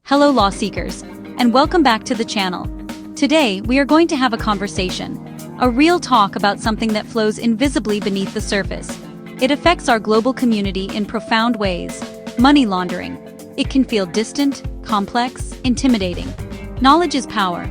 Hello law seekers, and welcome back to the channel. Today, we are going to have a conversation, a real talk about something that flows invisibly beneath the surface. It affects our global community in profound ways. Money laundering. It can feel distant, complex, intimidating. Knowledge is power.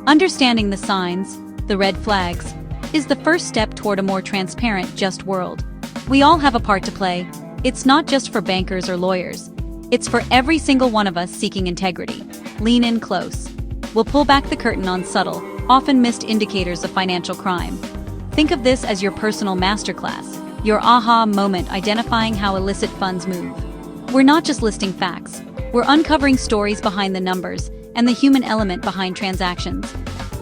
Understanding the signs, the red flags, is the first step toward a more transparent, just world. We all have a part to play. It's not just for bankers or lawyers. It's for every single one of us seeking integrity. Lean in close. We'll pull back the curtain on subtle, often missed indicators of financial crime. Think of this as your personal masterclass, your aha moment identifying how illicit funds move. We're not just listing facts. We're uncovering stories behind the numbers and the human element behind transactions.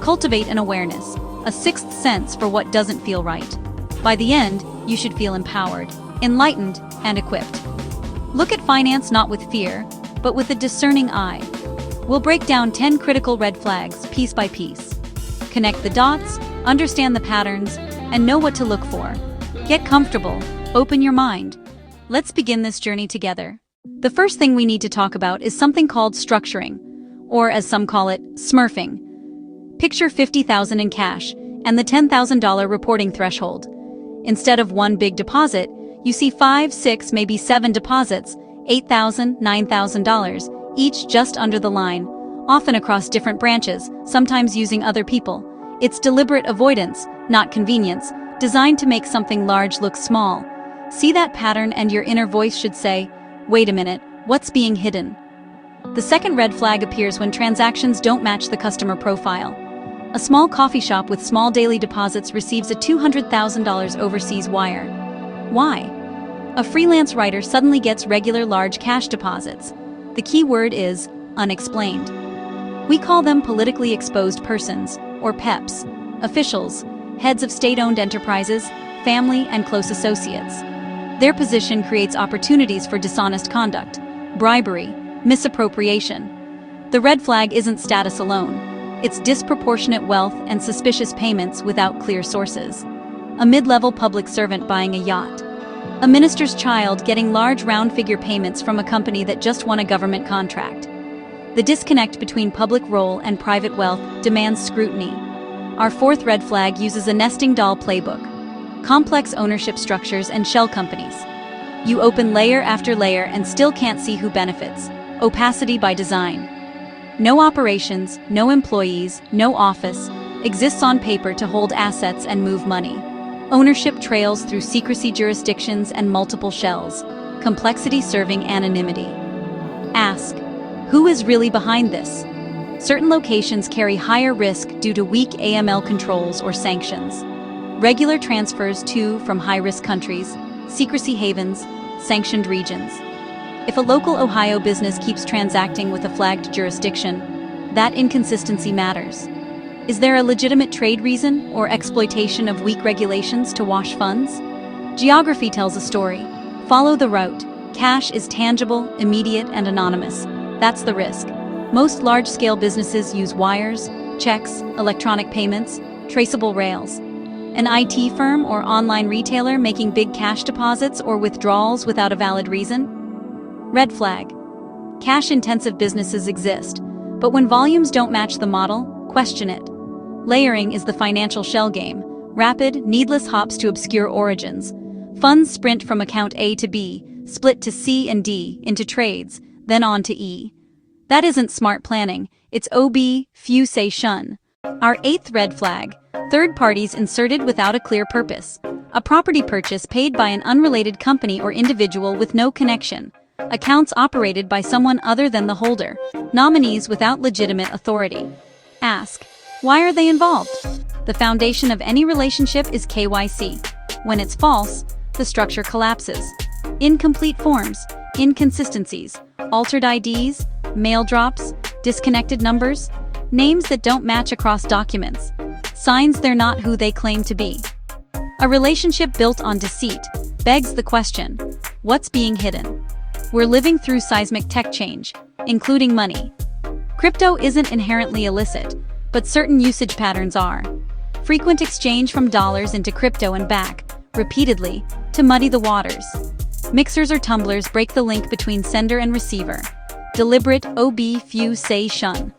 Cultivate an awareness, a sixth sense for what doesn't feel right. By the end, you should feel empowered, enlightened, and equipped. Look at finance not with fear, but with a discerning eye. We'll break down 10 critical red flags piece by piece. Connect the dots, understand the patterns, and know what to look for. Get comfortable, open your mind. Let's begin this journey together. The first thing we need to talk about is something called structuring, or as some call it, smurfing. Picture $50,000 in cash and the $10,000 reporting threshold. Instead of one big deposit, you see 5, 6, maybe 7 deposits, $8,000, $9,000, each just under the line, often across different branches, sometimes using other people. It's deliberate avoidance, not convenience, designed to make something large look small. See that pattern and your inner voice should say, wait a minute, what's being hidden? The second red flag appears when transactions don't match the customer profile. A small coffee shop with small daily deposits receives a $200,000 overseas wire. Why? A freelance writer suddenly gets regular large cash deposits. The key word is unexplained. We call them politically exposed persons, or PEPs, officials, heads of state-owned enterprises, family, and close associates. Their position creates opportunities for dishonest conduct, bribery, misappropriation. The red flag isn't status alone. It's disproportionate wealth and suspicious payments without clear sources. A mid-level public servant buying a yacht. A minister's child getting large round-figure payments from a company that just won a government contract. The disconnect between public role and private wealth demands scrutiny. Our fourth red flag uses a nesting doll playbook. Complex ownership structures and shell companies. You open layer after layer and still can't see who benefits. Opacity by design. No operations, no employees, no office, exists on paper to hold assets and move money. Ownership trails through secrecy jurisdictions and multiple shells. Complexity serving anonymity. Ask, who is really behind this? Certain locations carry higher risk due to weak AML controls or sanctions. Regular transfers to from high-risk countries, secrecy havens, sanctioned regions. If a local Ohio business keeps transacting with a flagged jurisdiction, that inconsistency matters. Is there a legitimate trade reason or exploitation of weak regulations to wash funds? Geography tells a story. Follow the route. Cash is tangible, immediate, and anonymous. That's the risk. Most large-scale businesses use wires, checks, electronic payments, traceable rails. An IT firm or online retailer making big cash deposits or withdrawals without a valid reason? Red flag. Cash-intensive businesses exist, but when volumes don't match the model, question it. Layering is the financial shell game. Rapid, needless hops to obscure origins. Funds sprint from account A to B, split to C and D, into trades, then on to E. That isn't smart planning, it's OB, few say shun. Our eighth red flag, third parties inserted without a clear purpose. A property purchase paid by an unrelated company or individual with no connection. Accounts operated by someone other than the holder. Nominees without legitimate authority. Ask, why are they involved? The foundation of any relationship is KYC. When it's false, the structure collapses. Incomplete forms, inconsistencies, altered IDs, mail drops, disconnected numbers, names that don't match across documents, signs they're not who they claim to be. A relationship built on deceit begs the question, what's being hidden? We're living through seismic tech change, including money. Crypto isn't inherently illicit, but certain usage patterns are. Frequent exchange from dollars into crypto and back, repeatedly, to muddy the waters. Mixers or tumblers break the link between sender and receiver. Deliberate obfuscation,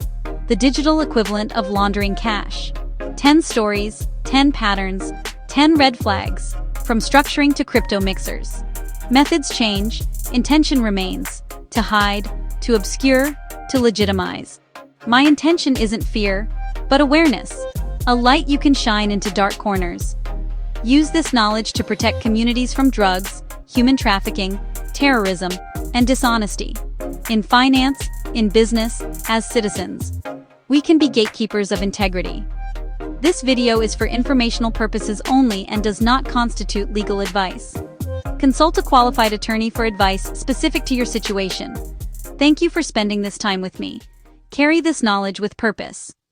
the digital equivalent of laundering cash. 10 stories, 10 patterns, 10 red flags, from structuring to crypto mixers. Methods change, intention remains, to hide, to obscure, to legitimize. My intention isn't fear, but awareness, a light you can shine into dark corners. Use this knowledge to protect communities from drugs, human trafficking, terrorism, and dishonesty. In finance, in business, as citizens, we can be gatekeepers of integrity. This video is for informational purposes only and does not constitute legal advice. Consult a qualified attorney for advice specific to your situation. Thank you for spending this time with me. Carry this knowledge with purpose.